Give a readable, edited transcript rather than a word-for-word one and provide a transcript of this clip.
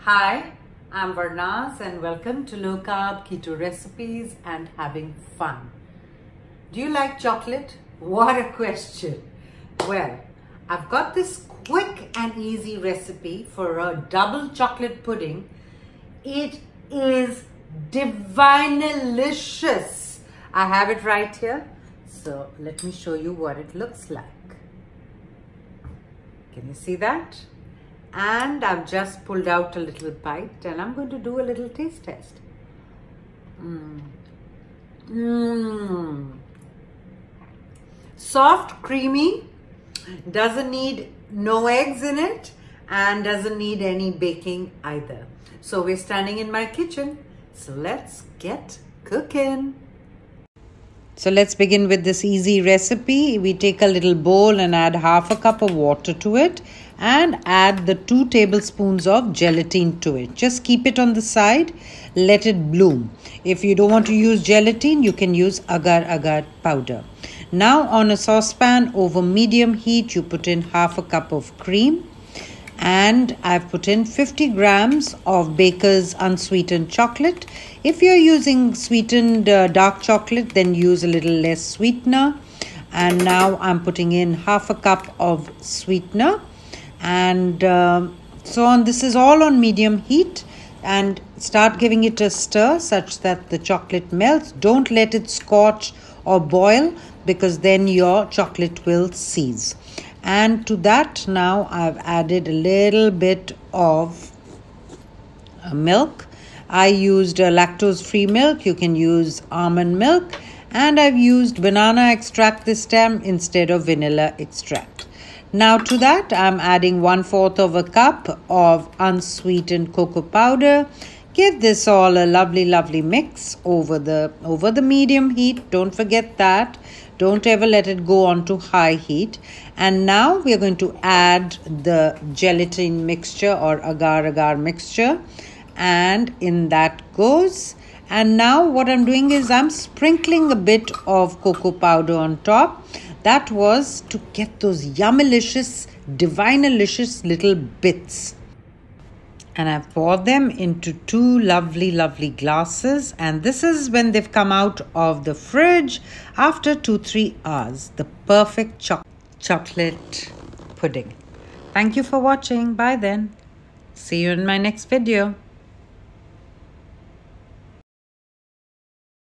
Hi, I'm Varnaz and welcome to Low Carb Keto Recipes and Having Fun. Do you like chocolate? What a question. Well, I've got this quick and easy recipe for a double chocolate pudding. It is divinilicious. I have it right here. So let me show you what it looks like. Can you see that? And I've just pulled out a little bite and I'm going to do a little taste test. Soft, creamy, doesn't need no eggs in it and doesn't need any baking either. So we're standing in my kitchen. So let's get cooking. So let's begin with this easy recipe. We take a little bowl and add half a cup of water to it and add the 2 tablespoons of gelatin to it. Just keep it on the side, let it bloom. If you don't want to use gelatin, you can use agar powder. Now on a saucepan over medium heat, you put in half a cup of cream. And I've put in 50 grams of Baker's unsweetened chocolate. If you're using sweetened dark chocolate, then use a little less sweetener. And now I'm putting in half a cup of sweetener. And so on. This is all on medium heat. And start giving it a stir such that the chocolate melts. Don't let it scorch or boil because then your chocolate will seize. And to that now I've added a little bit of milk. I used lactose-free milk. You can use almond milk. And I've used banana extract this time instead of vanilla extract. Now to that I'm adding 1/4 of a cup of unsweetened cocoa powder. Give this all a lovely mix over the medium heat. Don't forget that. Don't ever let it go on to high heat. And now we are going to add the gelatin mixture or agar mixture. And in that goes. And now what I'm doing is I'm sprinkling a bit of cocoa powder on top. That was to get those yummilicious, divinilicious little bits. And I've poured them into 2 lovely glasses. And this is when they've come out of the fridge after 2-3 hours. The perfect chocolate pudding. Thank you for watching. Bye then. See you in my next video.